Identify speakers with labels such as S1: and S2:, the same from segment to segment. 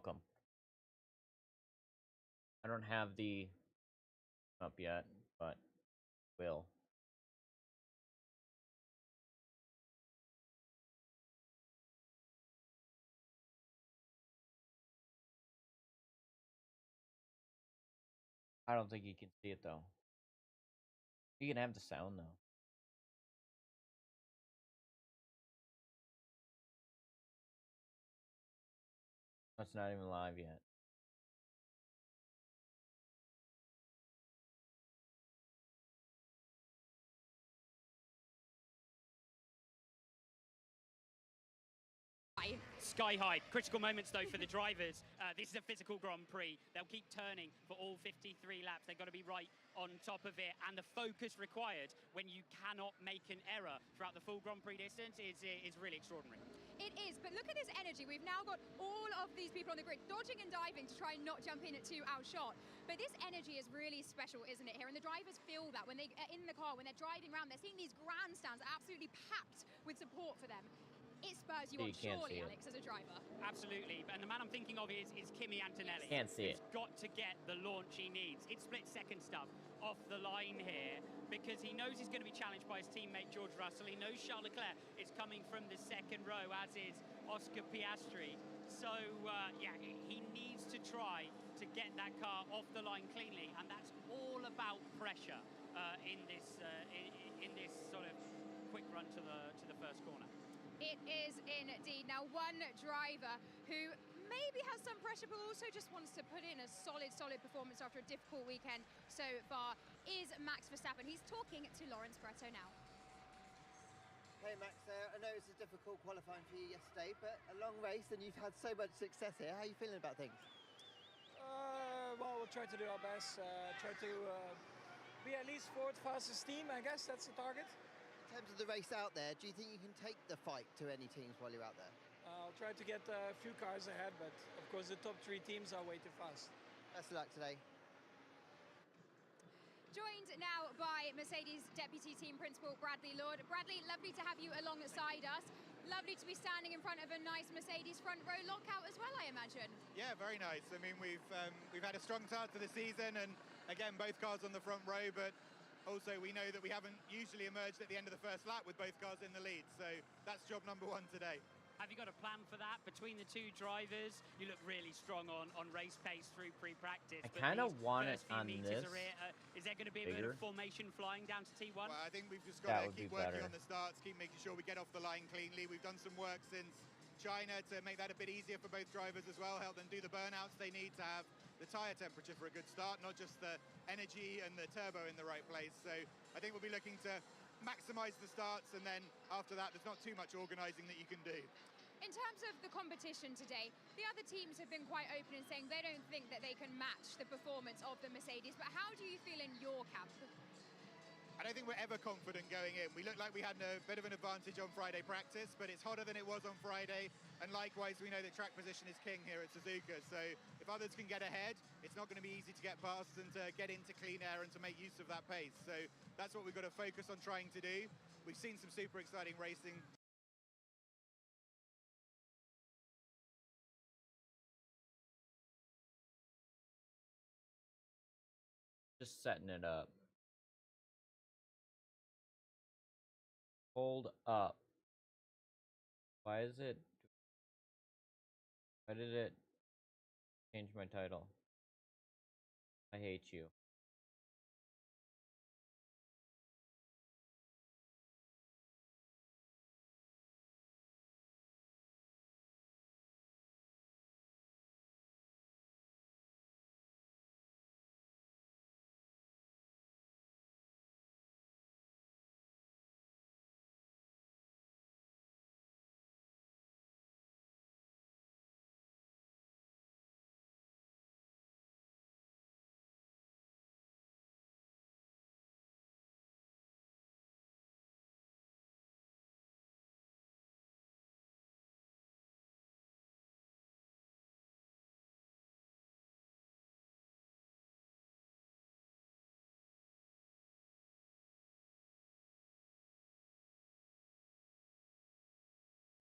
S1: welcome. I don't have the up yet, but will. I don't think you can see it though. You can have the sound though. It's not even live yet.
S2: Sky high. Critical moments, though, for the drivers. This is a physical Grand Prix. They'll keep turning for all 53 laps. They've got to be right on top of it. And the focus required when you cannot make an error throughout the full Grand Prix distance is really extraordinary.
S3: It is, but look at this energy. We've now got all of these people on the grid dodging and diving to try and not jump in at 2 outshot. But this energy is really special, isn't it, here? And the drivers feel that when they are in the car, when they're driving around, they're seeing these grandstands absolutely packed with support for them. It spurs you on, surely, Alex, as a driver.
S2: Absolutely, and the man I'm thinking of is Kimi Antonelli.
S1: Can't see it.
S2: He's got to get the launch he needs. It's split-second stuff off the line here because he knows he's going to be challenged by his teammate George Russell. He knows Charles Leclerc is coming from the second row, as is Oscar Piastri. So, yeah, he needs to try to get that car off the line cleanly, and that's all about pressure in this sort of quick run to the first corner.
S3: It is indeed. Now, one driver who maybe has some pressure, but also just wants to put in a solid performance after a difficult weekend so far is Max Verstappen. He's talking to Lawrence Barretto now.
S4: Hey Max, I know it's a difficult qualifying for you yesterday, but a long race and you've had so much success here. How are you feeling about things?
S5: Well, we'll try to do our best. Try to be at least fourth fastest team, I guess that's the target.
S4: In terms of the race out there, do you think you can take the fight to any teams while you're out there?
S5: I'll try to get a few cars ahead, but of course the top 3 teams are way too fast.
S4: Best of luck today.
S3: Joined now by Mercedes Deputy Team Principal Bradley Lord. Bradley, lovely to have you alongside us. Lovely to be standing in front of a nice Mercedes front row lockout as well, I imagine.
S6: Yeah, very nice. I mean, we've had a strong start to the season, and again, both cars on the front row, but also we know that we haven't usually emerged at the end of the first lap with both cars in the lead, so that's job number 1 today.
S2: Have you got a plan for that between the two drivers? You look really strong on race pace through pre-practice.
S1: I kind of want it on this.
S2: Is there going to be a bit of formation flying down to T1?
S6: Well, I think we've just got to keep working on the starts, keep making sure we get off the line cleanly. We've done some work since China to make that a bit easier for both drivers as well, help them do the burnouts they need to have the tyre temperature for a good start, not just the energy and the turbo in the right place. So I think we'll be looking to maximise the starts, and then after that there's not too much organising that you can do.
S3: In terms of the competition today, the other teams have been quite open in saying they don't think that they can match the performance of the Mercedes, but how do you feel in your camp?
S6: I don't think we're ever confident going in. We looked like we had a bit of an advantage on Friday practice, but it's hotter than it was on Friday. And likewise, we know that track position is king here at Suzuka. So if others can get ahead, it's not going to be easy to get past and to get into clean air and to make use of that pace. So that's what we've got to focus on trying to do. We've seen some super exciting racing.
S1: Just setting it up. Hold up. Why did it change my title? I hate you.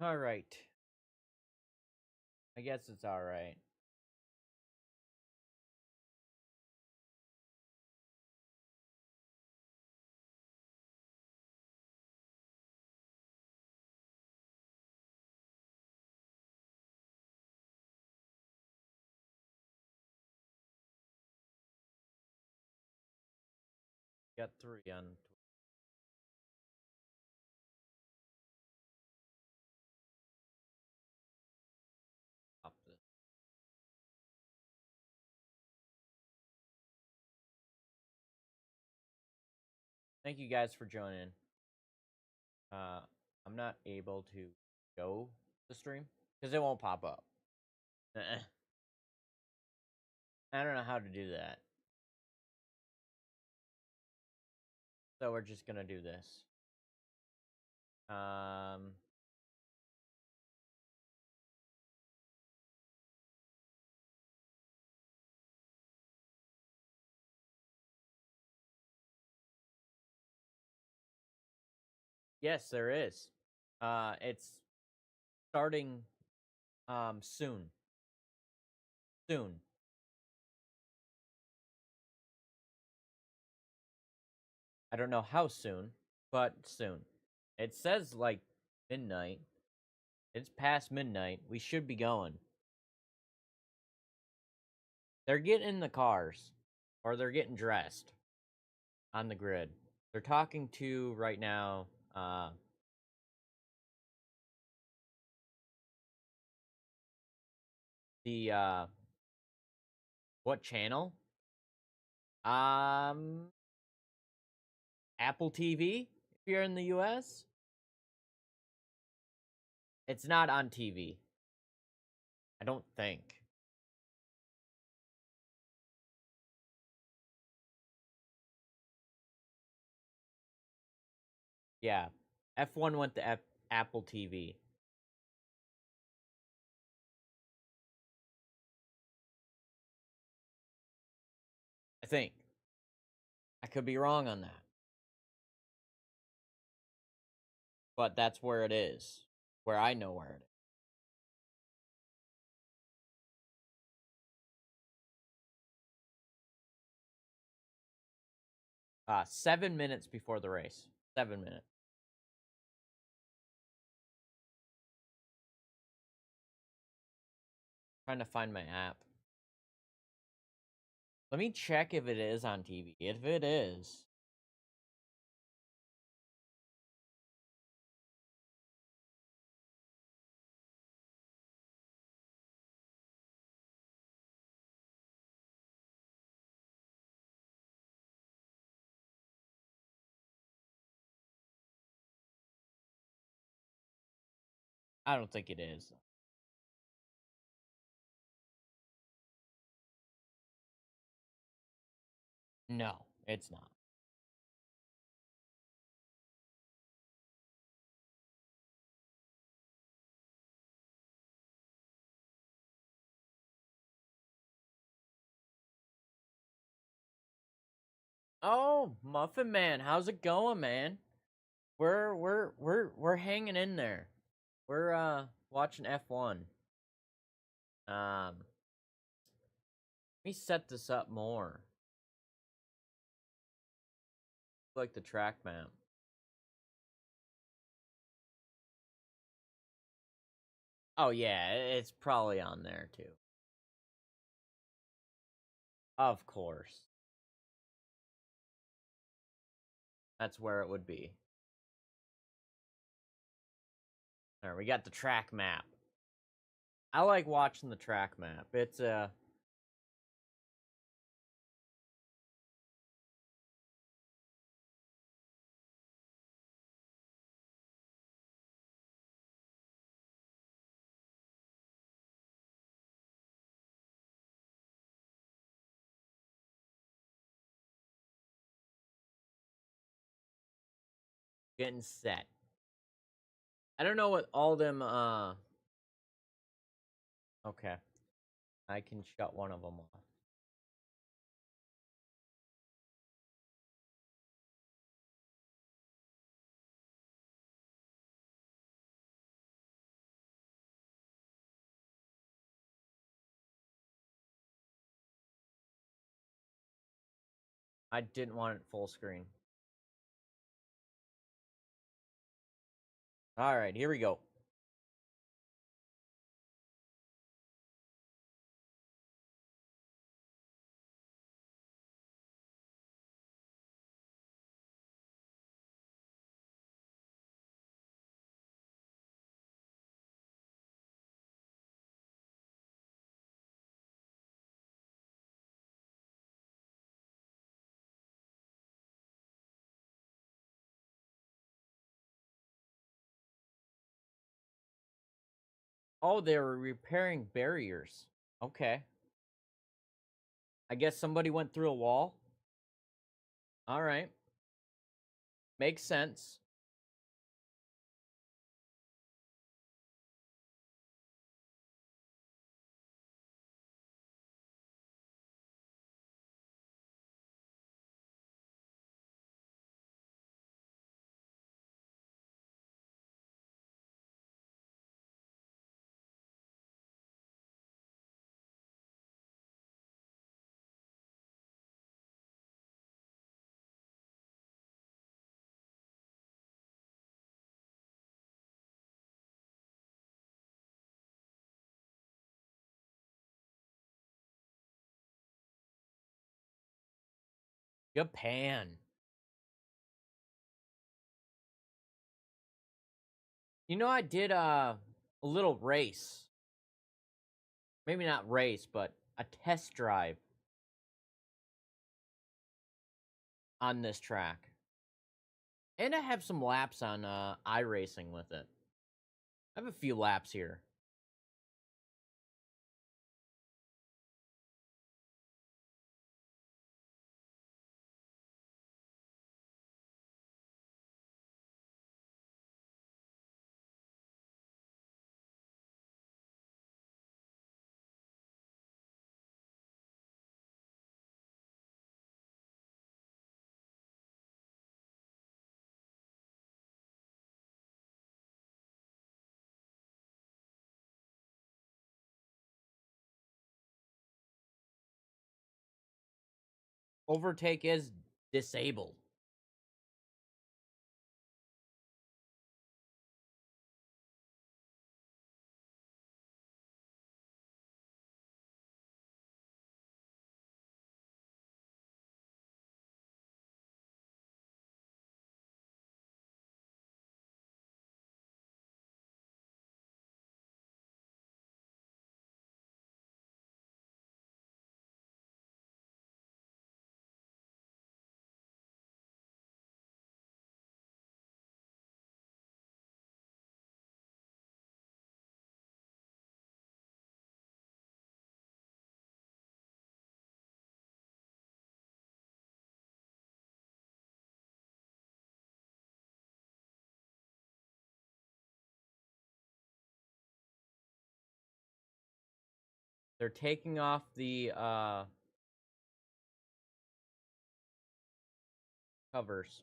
S1: All right. I guess it's all right. Got 3 on. Top this. Thank you guys for joining. I'm not able to go the stream because it won't pop up. I don't know how to do that. So we're just gonna do this. Yes, there is. It's starting soon. Soon. I don't know how soon, but soon. It says like midnight. It's past midnight. We should be going. They're getting in the cars, or they're getting dressed on the grid. They're talking to right now. The what channel? Apple TV. If you're in the U.S., it's not on TV. I don't think. Yeah, F1 went to Apple TV. I think. I could be wrong on that. But that's where it is. Where I know where it is. 7 minutes before the race. 7 minutes. Trying to find my app. Let me check if it is on TV. If it is, I don't think it is. No, it's not. Oh, Muffin Man, how's it going, man? We're hanging in there. We're watching F1. Let me set this up more. Like the track map. Oh yeah, it's probably on there too. Of course. That's where it would be. Alright, we got the track map. I like watching the track map. It's getting set. I don't know what all them okay. I can shut one of them off. I didn't want it full screen. Alright, here we go. Oh, they were repairing barriers. Okay. I guess somebody went through a wall. All right. Makes sense. Japan. You know, I did a little race. Maybe not race, but a test drive on this track. And I have some laps on iRacing with it. I have a few laps here. Overtake is disabled. They're taking off the covers.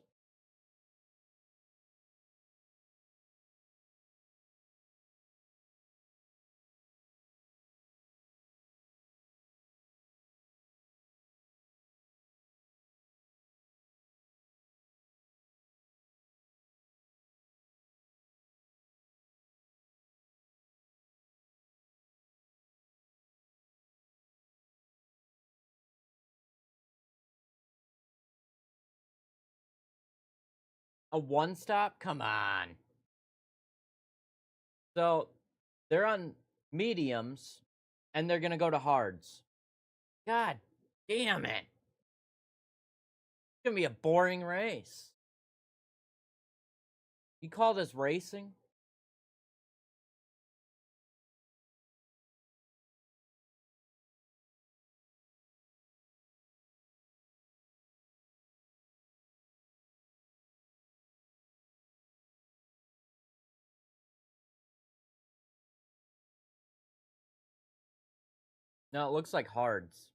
S1: A one stop? Come on. So they're on mediums and they're going to go to hards. God damn it. It's going to be a boring race. You call this racing? No, it looks like hards.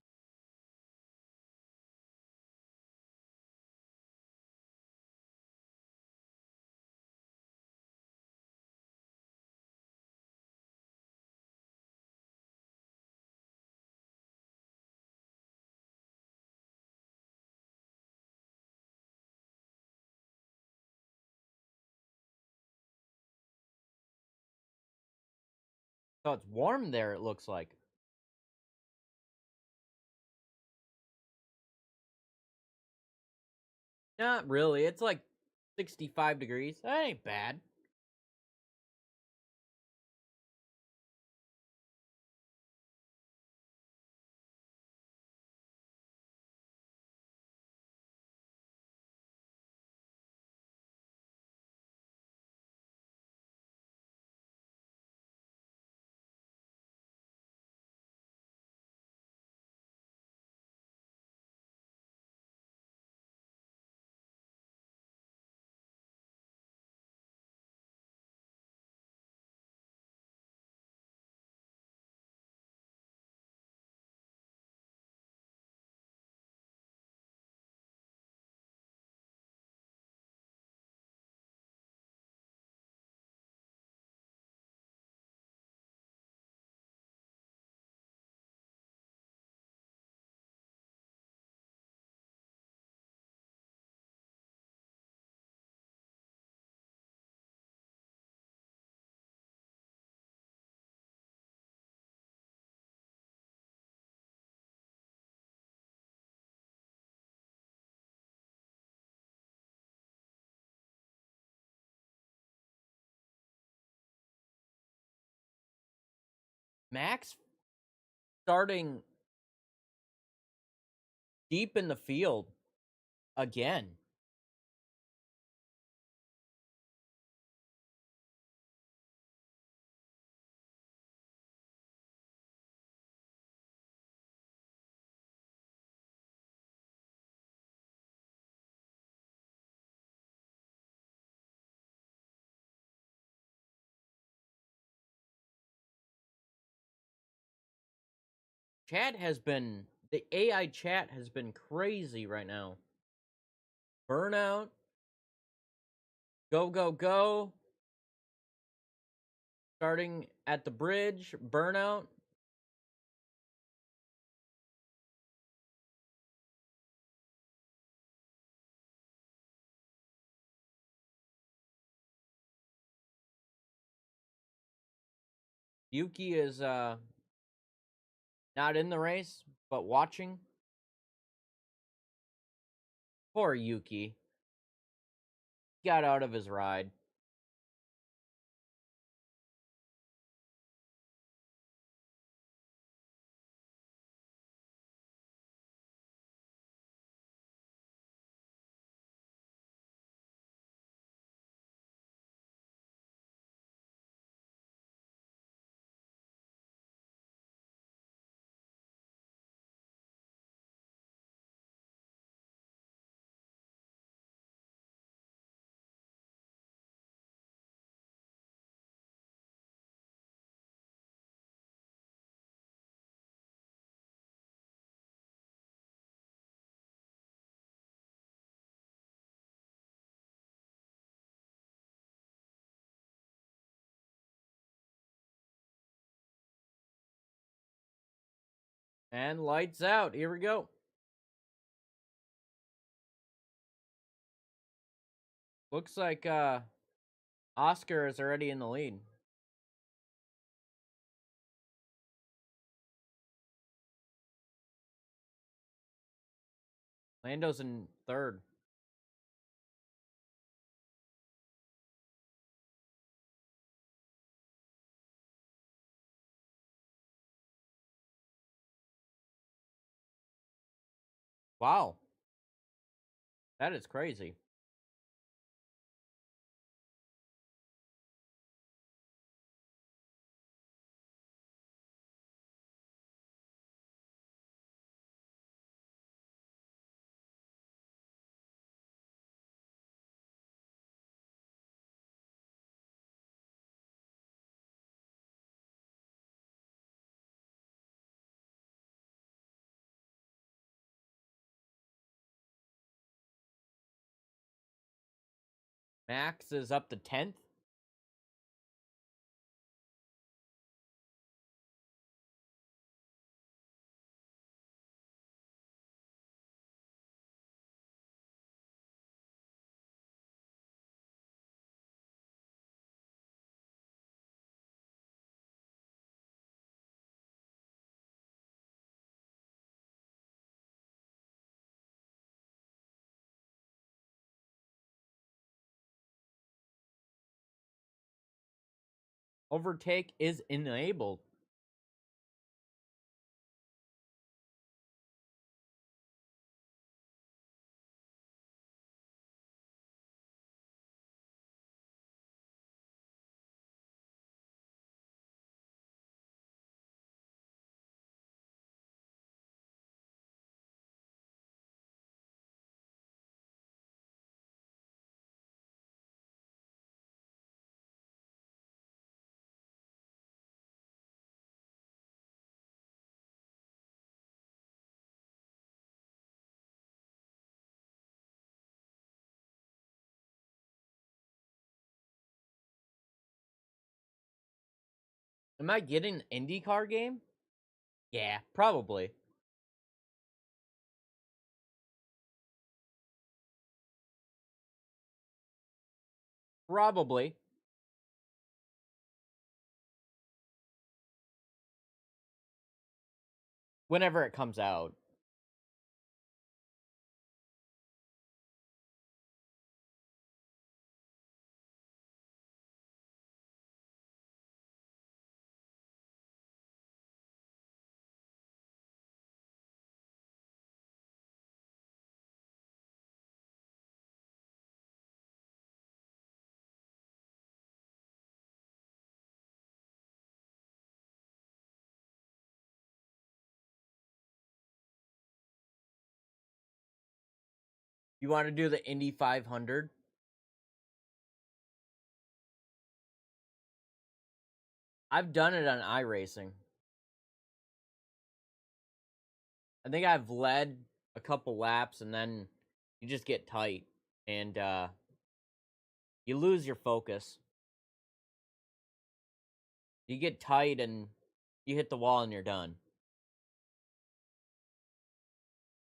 S1: So it's warm there, it looks like. Not really. It's like 65 degrees. That ain't bad. Max starting deep in the field again. The AI chat has been crazy right now. Burnout. Go, go, go. Starting at the bridge. Burnout. Yuki is not in the race, but watching. Poor Yuki. Got out of his ride. And lights out. Here we go. Looks like Oscar is already in the lead. Lando's in third. Wow. That is crazy. Max is up to 10th. Overtake is enabled. Am I getting an IndyCar game? Yeah, probably. Probably. Whenever it comes out. You want to do the Indy 500? I've done it on iRacing. I think I've led a couple laps and then you just get tight and you lose your focus. You get tight and you hit the wall and you're done.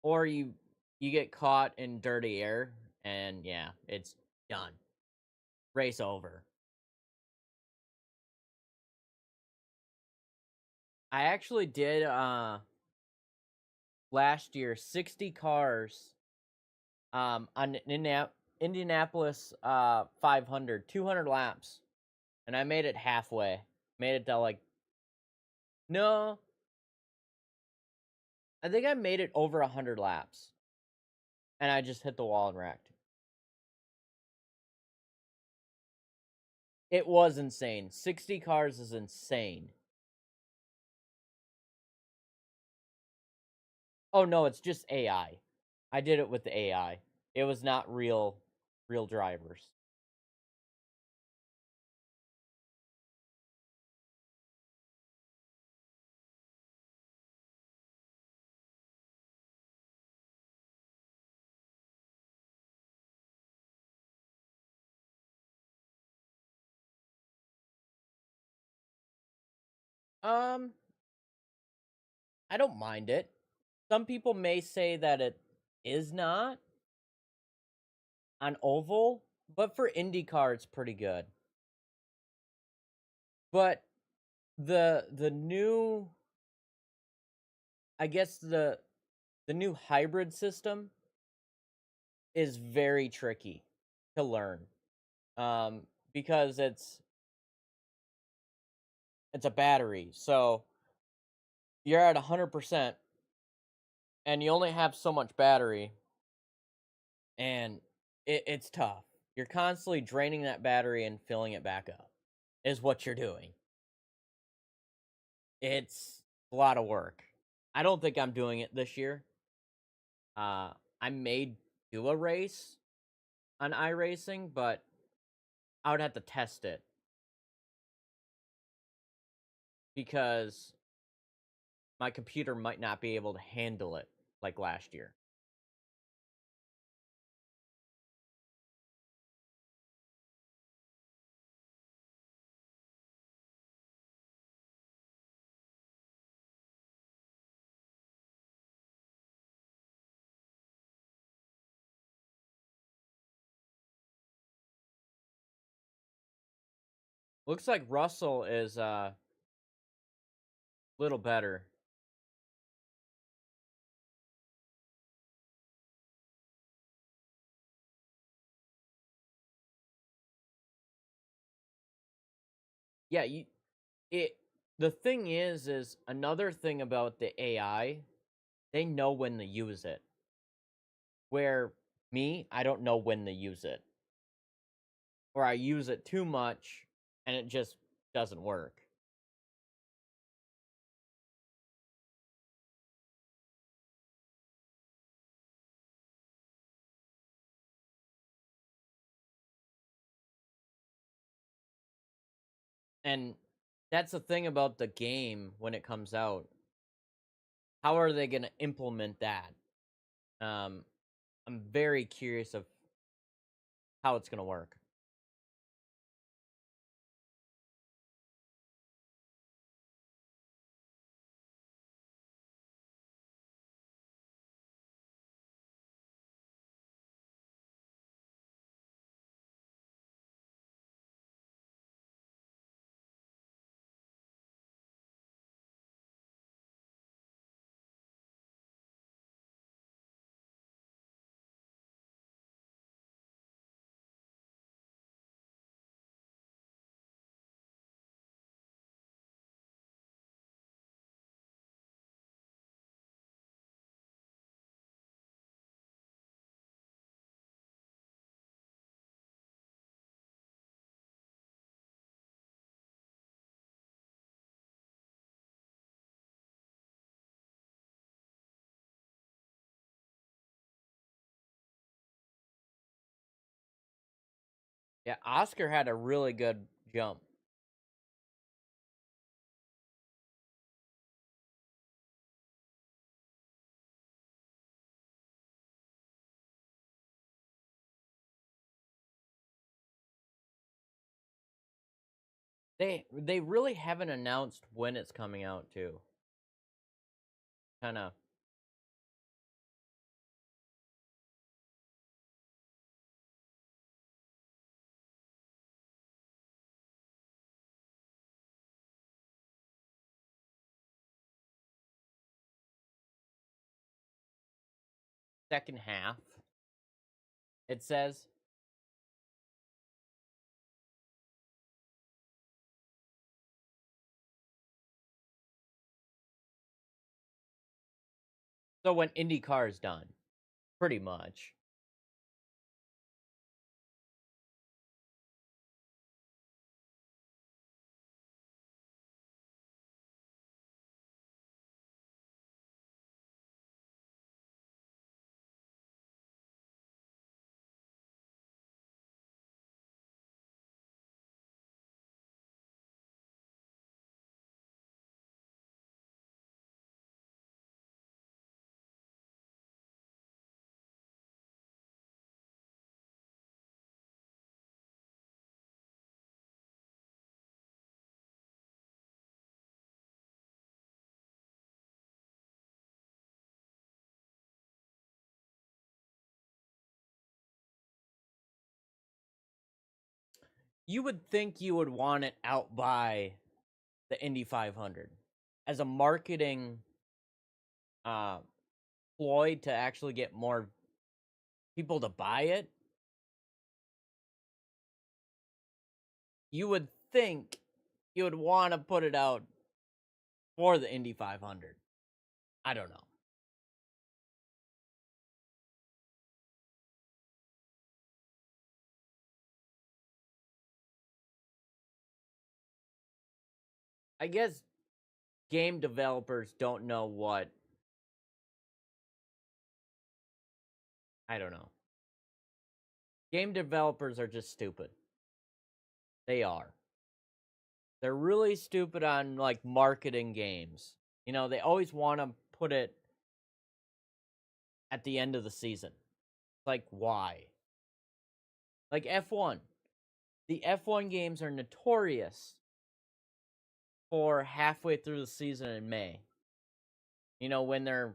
S1: Or you get caught in dirty air and yeah, it's done. Race over. I actually did last year 60 cars on Indianapolis 500, 200 laps. And I made it halfway. Made it to like no. I think I made it over 100 laps. And I just hit the wall and wrecked. It was insane. 60 cars is insane. Oh no, it's just AI. I did it with the AI. It was not real drivers. Um, I don't mind it. Some people may say that it is not on oval, but for IndyCar it's pretty good. But the new, I guess the new hybrid system is very tricky to learn. Because it's a battery. So you're at 100% and you only have so much battery and it's tough. You're constantly draining that battery and filling it back up is what you're doing. It's a lot of work. I don't think I'm doing it this year. I may do a race on iRacing, but I would have to test it because my computer might not be able to handle it like last year. Looks like Russell is a little better. Yeah, it the thing is another thing about the AI, they know when to use it. Where me, I don't know when to use it. Or I use it too much and it just doesn't work. And that's the thing about the game when it comes out. How are they going to implement that? I'm very curious of how it's going to work. Yeah, Oscar had a really good jump. They really haven't announced when it's coming out too. Kind of. Second half, it says. So when IndyCar is done, pretty much. You would think you would want it out by the Indy 500 as a marketing uh, ploy to actually get more people to buy it. You would think you would want to put it out for the Indy 500. I don't know. I guess game developers don't know what. I don't know. Game developers are just stupid. They are. They're really stupid on like marketing games. You know, they always want to put it at the end of the season. Like, why? Like F1. The F1 games are notorious for halfway through the season in May. You know, when they're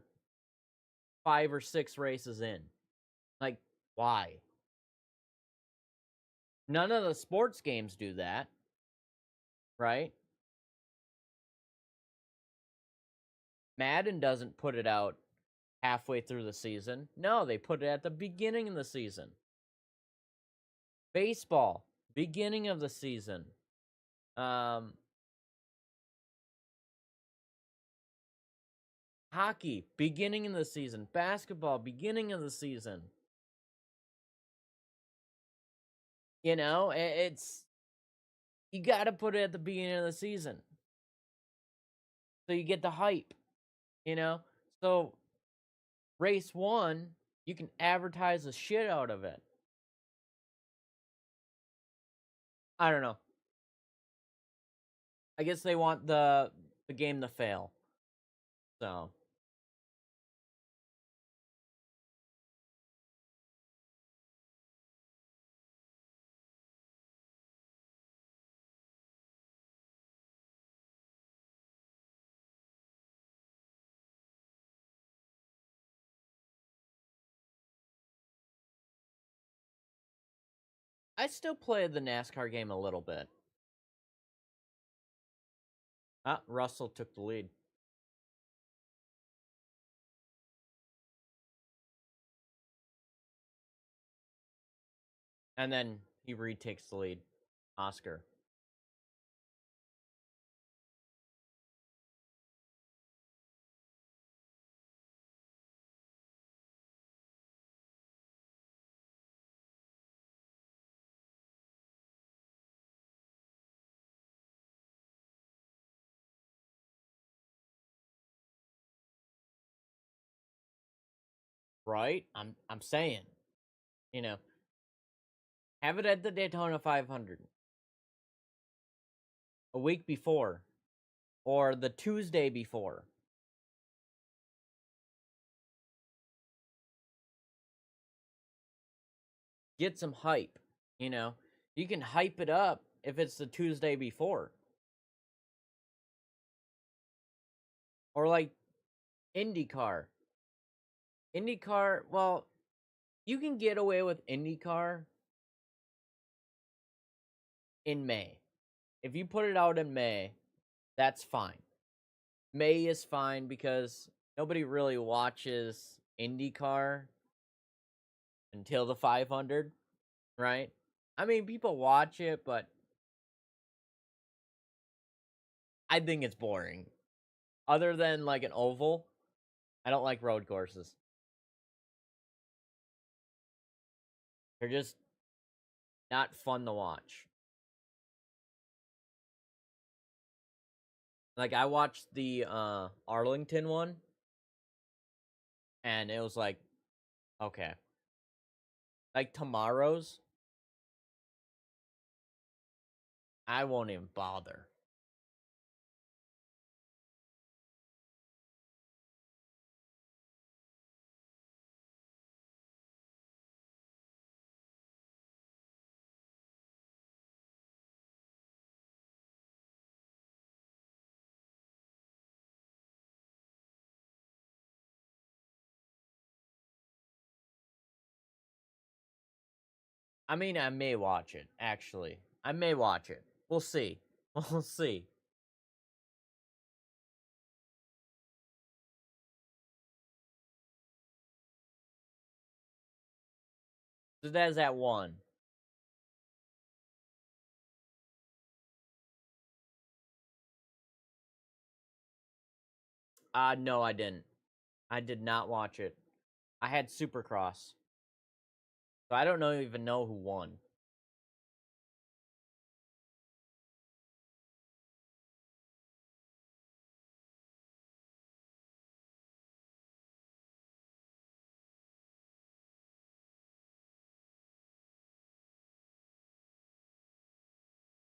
S1: 5 or 6 races in. Like, why? None of the sports games do that, right? Madden doesn't put it out halfway through the season. No, they put it at the beginning of the season. Baseball, beginning of the season. Hockey, beginning of the season. Basketball, beginning of the season. You know, it's you got to put it at the beginning of the season so you get the hype. You know, so race one, you can advertise the shit out of it. I don't know. I guess they want the game to fail. So I still play the NASCAR game a little bit. Ah, Russell took the lead. And then he retakes the lead. Oscar. Right? I'm saying. You know. Have it at the Daytona 500 a week before or the Tuesday before. Get some hype, you know. You can hype it up if it's the Tuesday before. Or like IndyCar. IndyCar, well, you can get away with IndyCar in May. If you put it out in May, that's fine. May is fine because nobody really watches IndyCar until the 500, right? I mean, people watch it, but I think it's boring. Other than like an oval, I don't like road courses. They're just not fun to watch. Like I watched the Arlington one and it was like okay. Like tomorrow's I won't even bother. I mean, I may watch it actually. I may watch it. We'll see. We'll see. So that's at 1. No, I didn't. I did not watch it. I had Supercross. So I don't even know who won.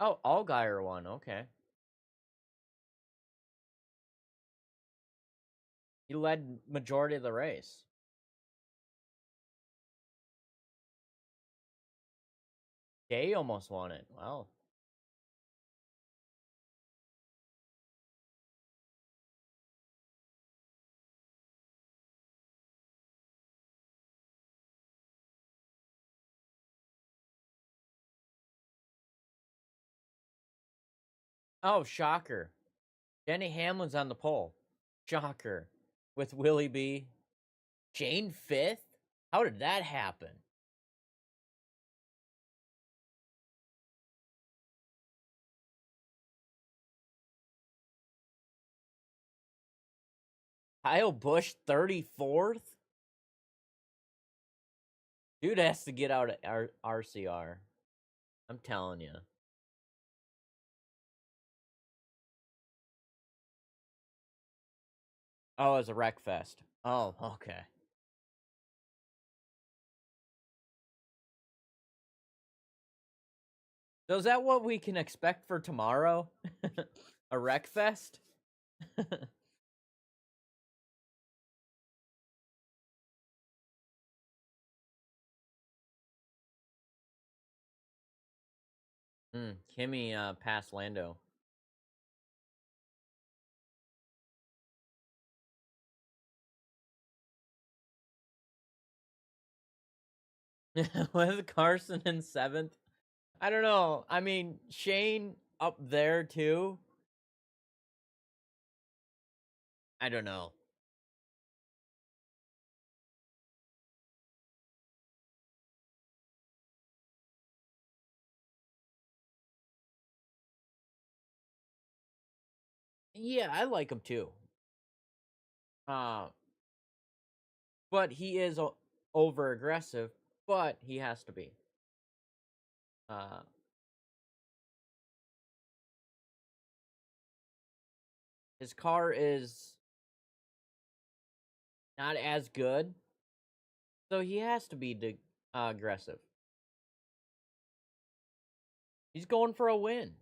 S1: Oh, Allgaier won. Okay. He led majority of the race. Gay almost won it. Wow. Oh, shocker. Denny Hamlin's on the pole. Shocker. With Willie B. Jane 5th? How did that happen? Kyle Busch 34th? Dude has to get out of RCR. I'm telling you. Oh, it's a wreck fest. Oh, okay. So is that what we can expect for tomorrow? A wreck fest? Kimmy passed Lando. With Carson in 7th? I don't know. I mean, Shane up there too. I don't know. Yeah, I like him too. Uh, but he is over aggressive, but he has to be. Uh, his car is not as good, so he has to be aggressive. He's going for a win.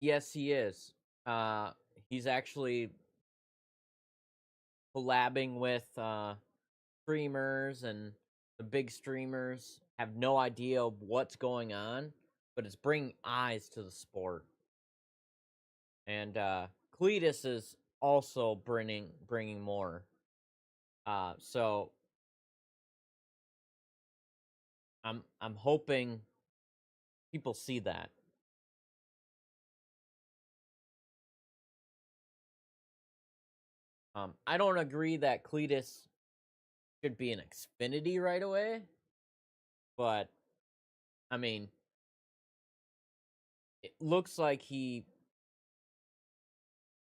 S1: Yes, he is. Uh, he's actually collabing with streamers, and the big streamers have no idea what's going on, but it's bringing eyes to the sport. And Cletus is also bringing more. So I'm hoping people see that. I don't agree that Cletus should be an Xfinity right away, but I mean, it looks like he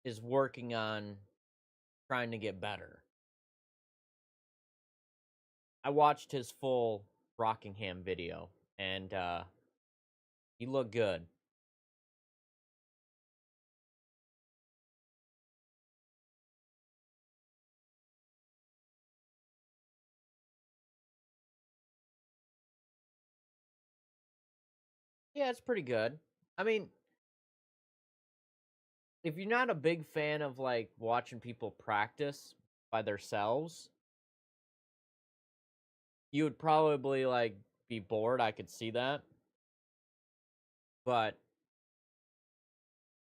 S1: is working on trying to get better. I watched his full Rockingham video, and he looked good. Yeah, it's pretty good. I mean, if you're not a big fan of like watching people practice by themselves, you would probably like be bored. I could see that. But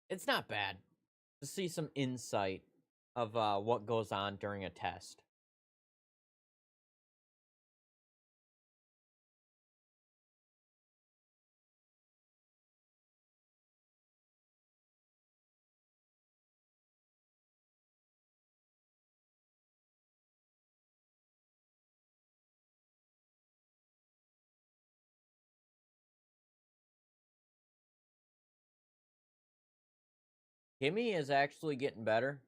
S1: it's not bad to see some insight of what goes on during a test. Kimmy is actually getting better.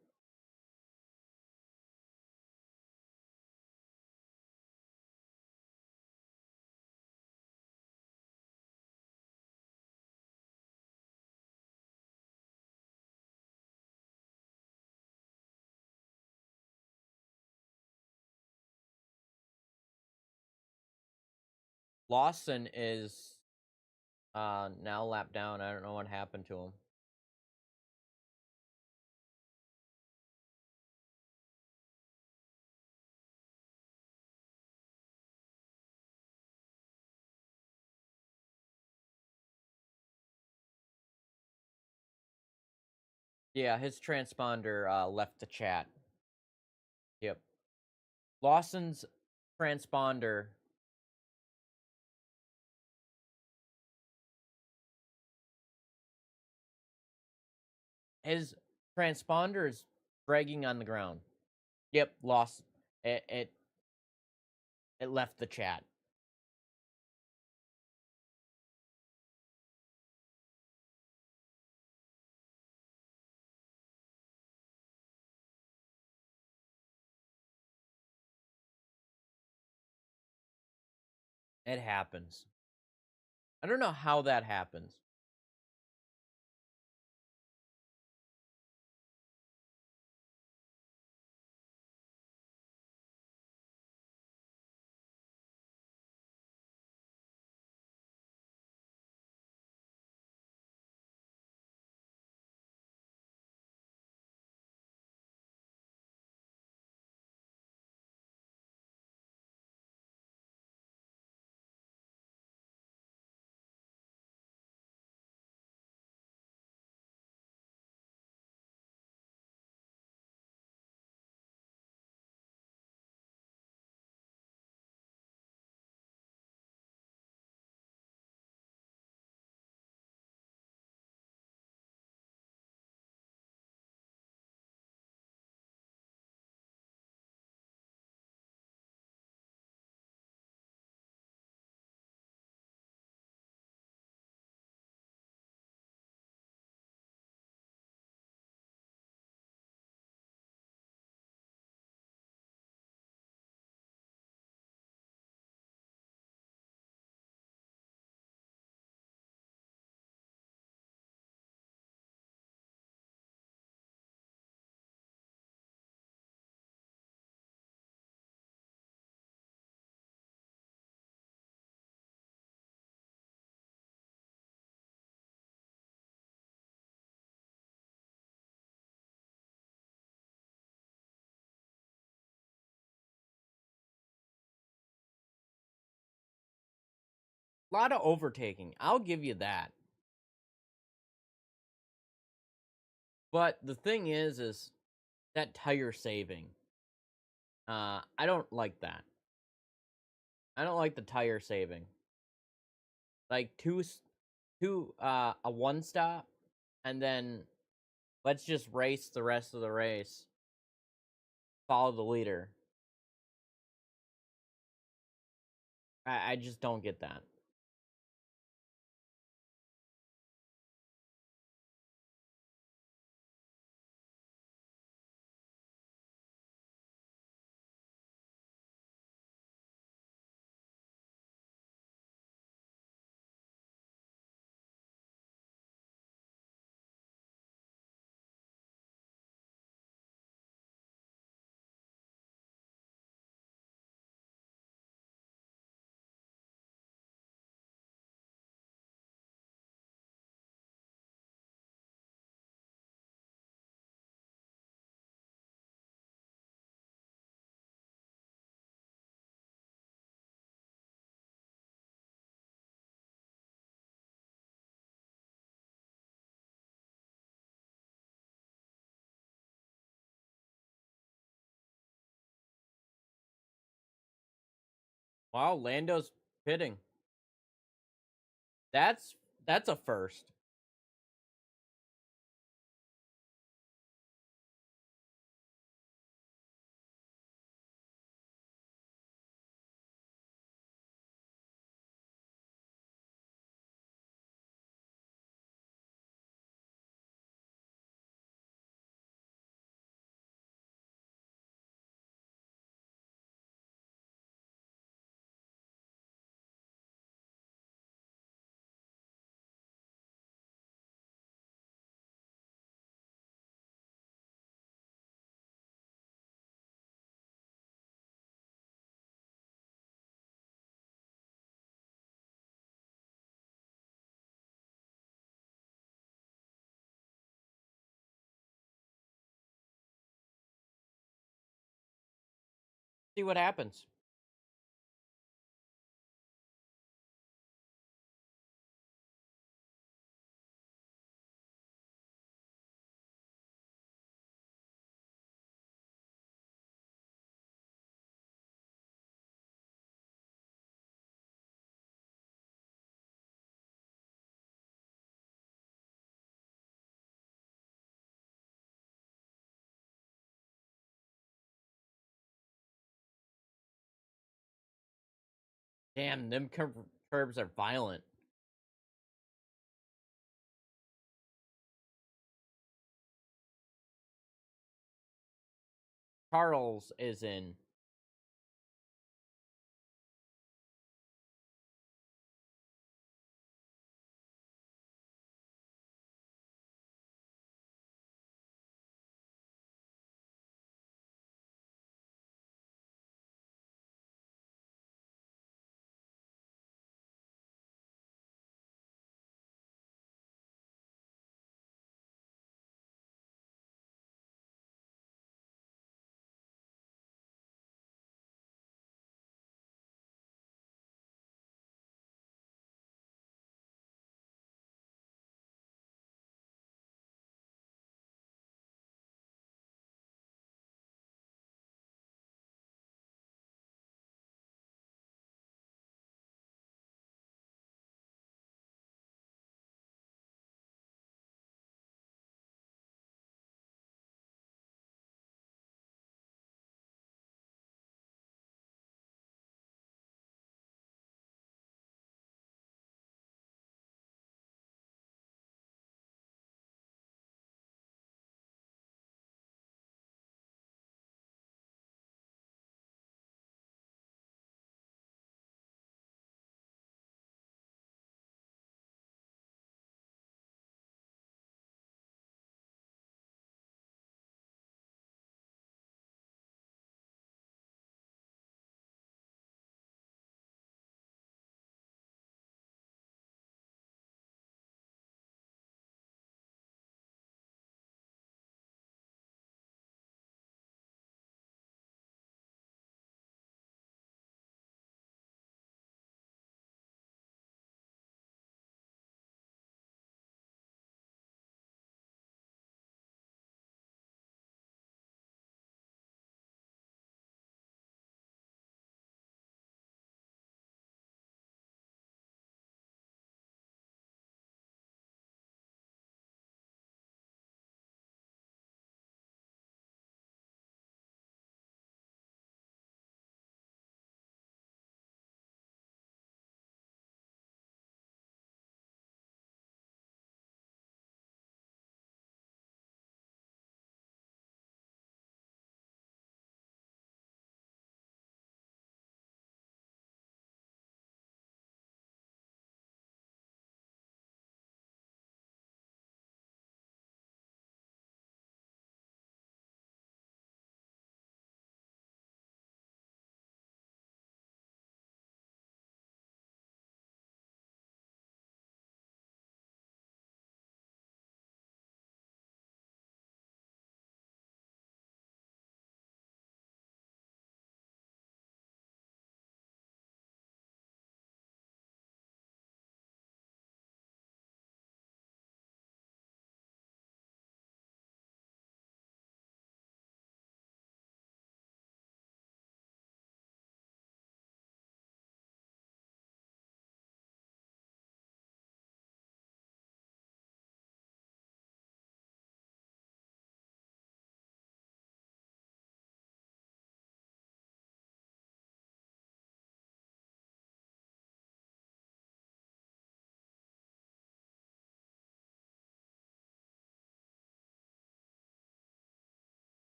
S1: Lawson is now lap down. I don't know what happened to him. Yeah, his transponder left the chat. Yep. Lawson's transponder. His transponder is dragging on the ground. Yep, lost. It left the chat. It happens. I don't know how that happens. A lot of overtaking. I'll give you that. But the thing is that tire saving. I don't like that. I don't like the tire saving. Like a one stop, and then let's just race the rest of the race. Follow the leader. I just don't get that. Wow, Lando's pitting. That's that's a first. See what happens. Damn, them curbs are violent. Charles is in.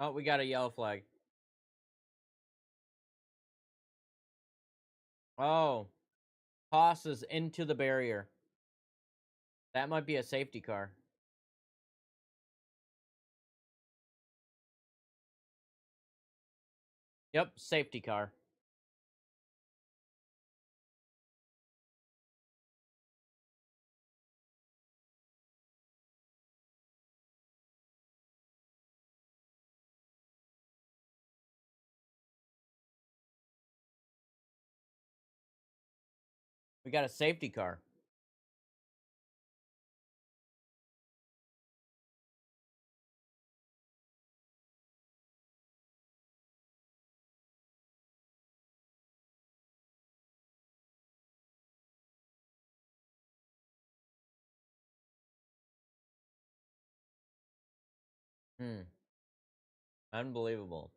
S1: Oh, we got a yellow flag. Oh, tosses into the barrier. That might be a safety car. Yep, safety car. We got a safety car. Hmm. Unbelievable.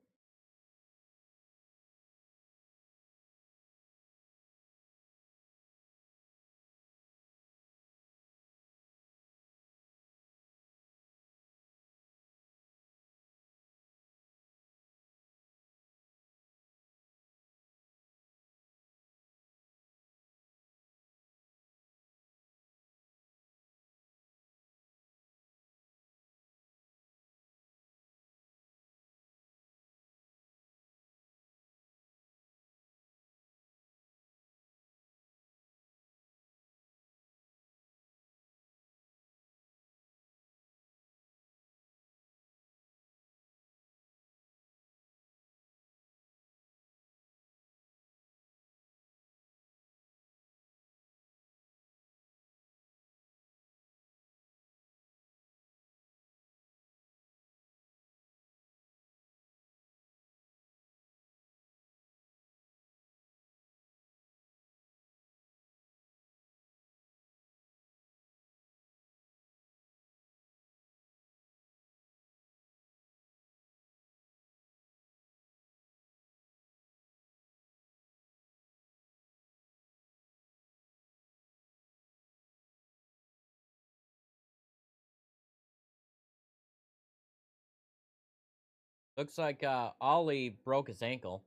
S1: Looks like Ollie broke his ankle.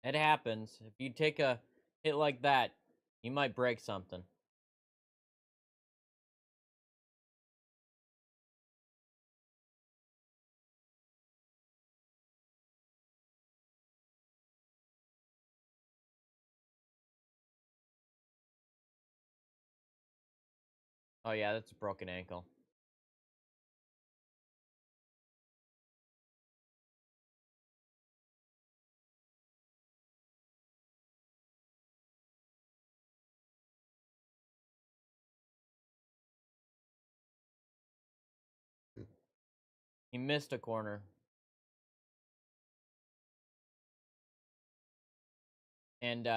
S1: It happens. If you take a hit like that, you might break something. Oh yeah, that's a broken ankle. He missed a corner. And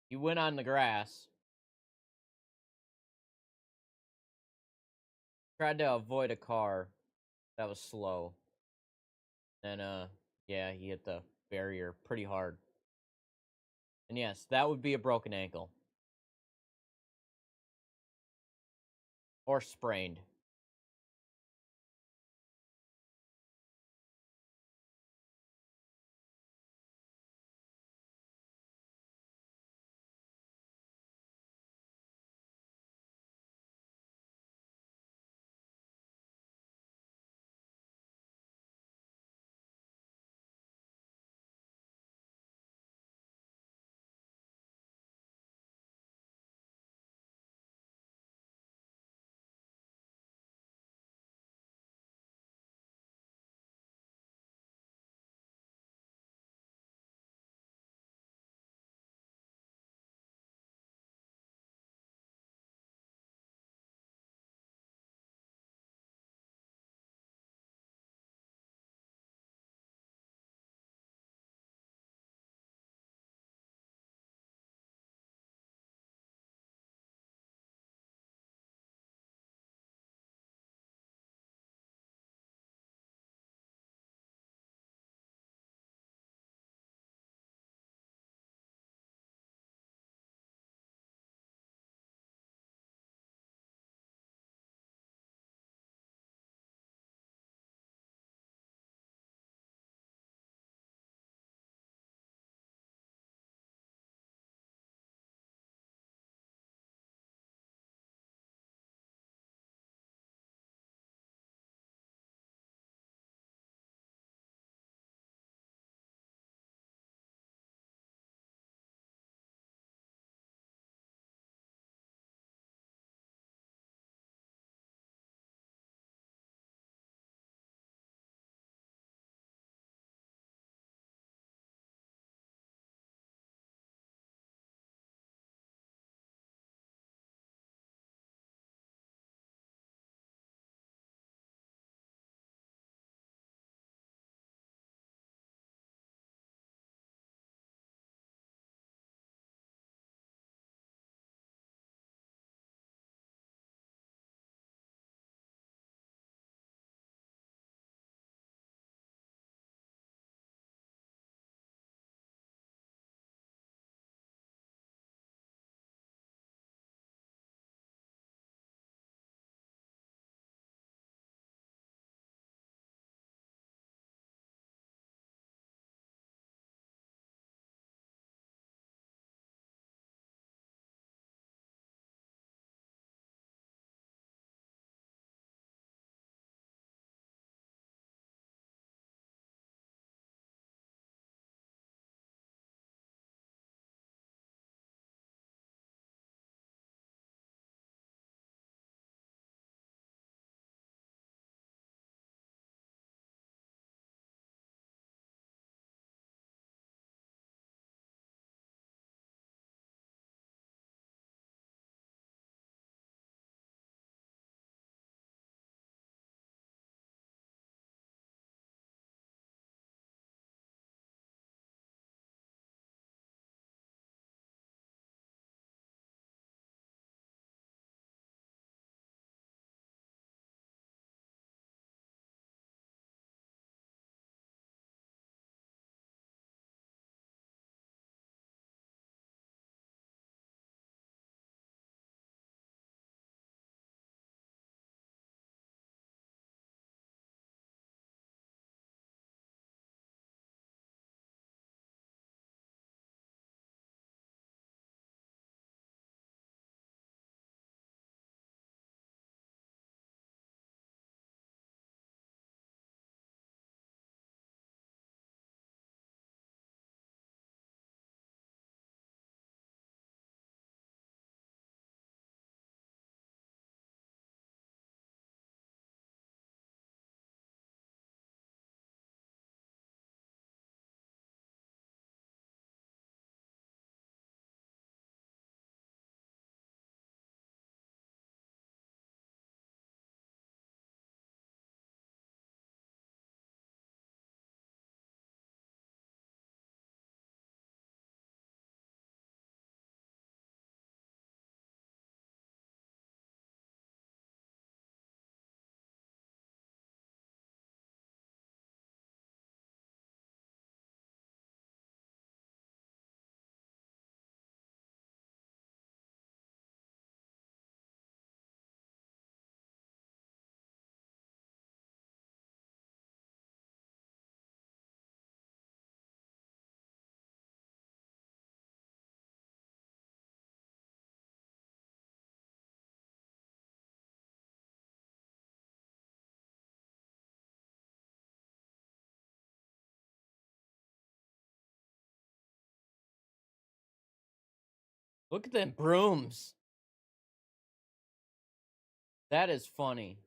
S1: he went on the grass. Tried to avoid a car that was slow. Then yeah, he hit the barrier pretty hard. And yes, that would be a broken ankle. Or sprained. Look at them brooms. That is funny.